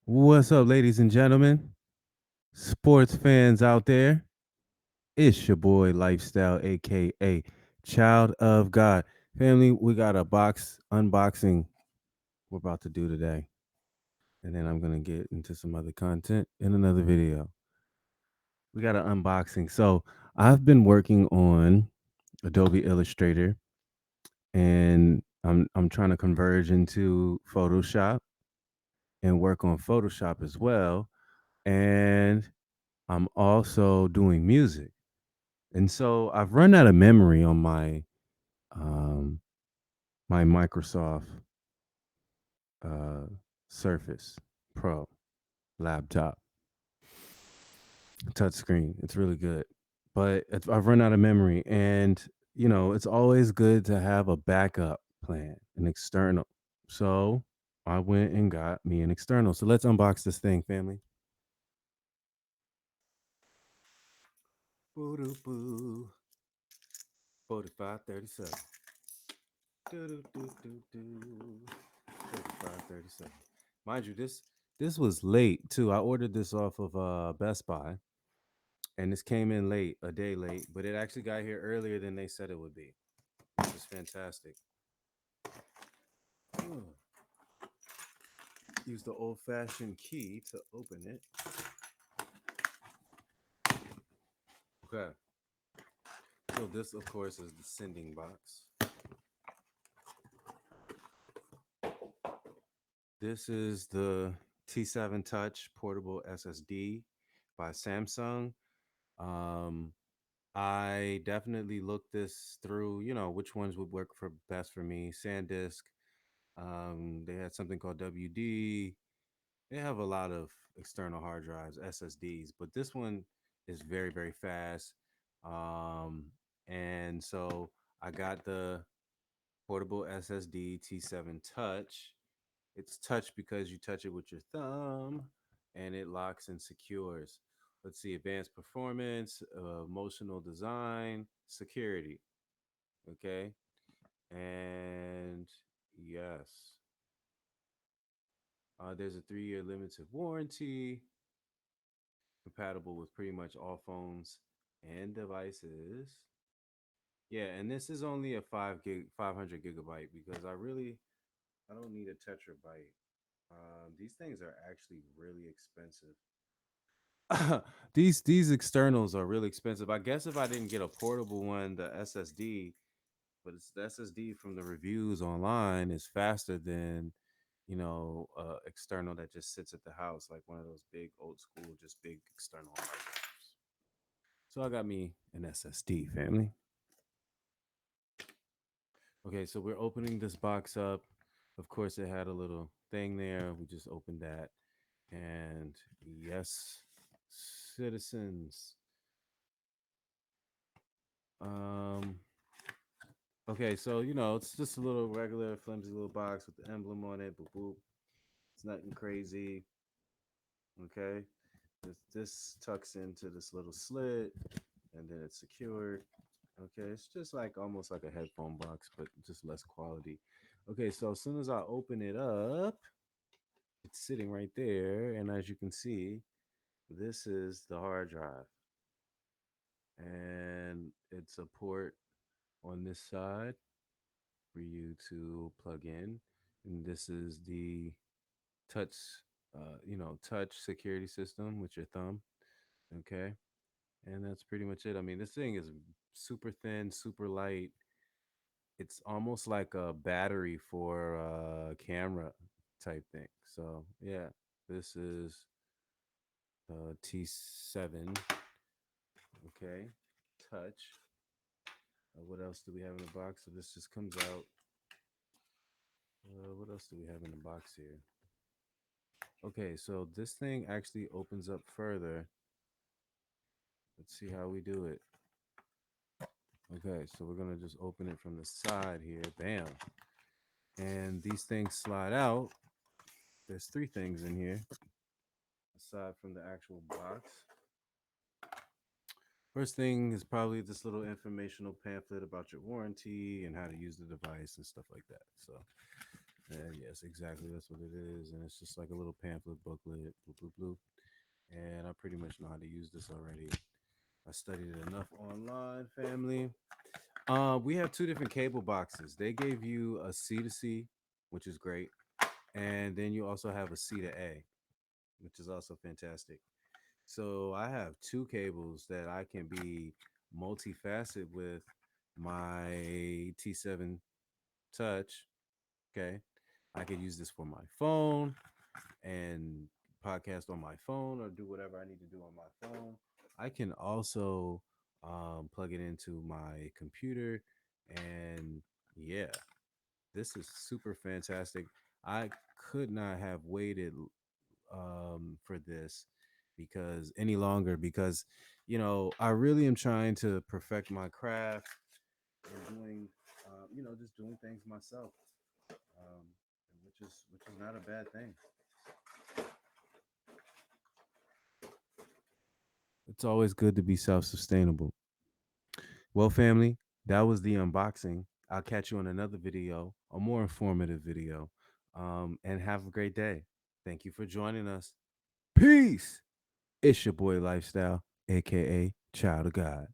What's up, ladies and gentlemen, sports fans out there? It's your boy Lifestyle, aka Child of God. Family, we got a box unboxing we're about to do today. And then I'm going to get into some other content in another video. We got an unboxing. So I've been working on Adobe Illustrator and I'm trying to converge into Photoshop and work on Photoshop as well. And I'm also doing music. And so I've run out of memory on um, my Microsoft uh, Surface Pro laptop touchscreen. It's really good, but I've run out of memory, and it's always good to have a backup plan, an external. So I went and got me an external. So let's unbox this thing, family. Boo doo boo. 4537. Do do do do do. 4537. Mind you, this was late too. I ordered this off of Best Buy, and this came in late, a day late, but it actually got here earlier than they said it would be. It was fantastic. Ugh. Use the old-fashioned key to open it. Okay. So this, of course, is the sending box. This is the T7 Touch portable SSD by Samsung. Um, I definitely looked this through, which ones would work for best for me. SanDisk. They had something called WD. They have a lot of external hard drives, SSDs, but this one is very, very fast. Um, and so I got the portable SSD T7 Touch. It's touch because you touch it with your thumb and it locks and secures. Let's see, advanced performance, emotional design, security. Okay. And yes, there's a 3-year limited warranty, compatible with pretty much all phones and devices. Yeah, and this is only a 500 gigabyte because I don't need a tetrabyte. These things are actually really expensive. These externals are really expensive. I guess if I didn't get a portable one, the SSD, but it's the SSD from the reviews online is faster than external that just sits at the house, like one of those big old school, just big external hard drives. So I got me an SSD, family. Okay, so we're opening this box up. Of course, it had a little thing there. We just opened that, and yes, citizens. Um, okay, so it's just a little regular flimsy little box with the emblem on it. Boop boop. It's nothing crazy. Okay, this tucks into this little slit, and then it's secured. Okay, it's just like almost like a headphone box, but just less quality. Okay, so as soon as I open it up, it's sitting right there, and as you can see, this is the hard drive, and it's a port on this side for you to plug in, and this is the touch, touch security system with your thumb. Okay, and that's pretty much it. I mean, this thing is super thin, super light. It's almost like a battery for a camera type thing. So yeah, this is T7. Okay, touch. What else do we have in the box? So this just comes out. What else do we have in the box here? Okay, so this thing actually opens up further. Let's see how we do it. Okay, so we're gonna just open it from the side here. Bam. And these things slide out. There's three things in here aside from the actual box. First thing is probably this little informational pamphlet about your warranty and how to use the device and stuff like that. So Yes, exactly. That's what it is. And it's just like a little pamphlet booklet, bloop, bloop, bloop. And I pretty much know how to use this already. I studied it enough online, family. We have two different cable boxes. They gave you a C to C, which is great. And then you also have a C to A, which is also fantastic. So I have two cables that I can be multifaceted with my T7 Touch. Okay. I could use this for my phone and podcast on my phone or do whatever I need to do on my phone. I can also plug it into my computer. And yeah, this is super fantastic. I could not have waited for this because any longer because I really am trying to perfect my craft and doing just doing things myself, um, which is not a bad thing. It's always good to be self-sustainable. Well, family, that was the unboxing. I'll catch you on another video, a more informative video, and have a great day. Thank you for joining us. Peace. It's your boy Lifestyle, aka Child of God.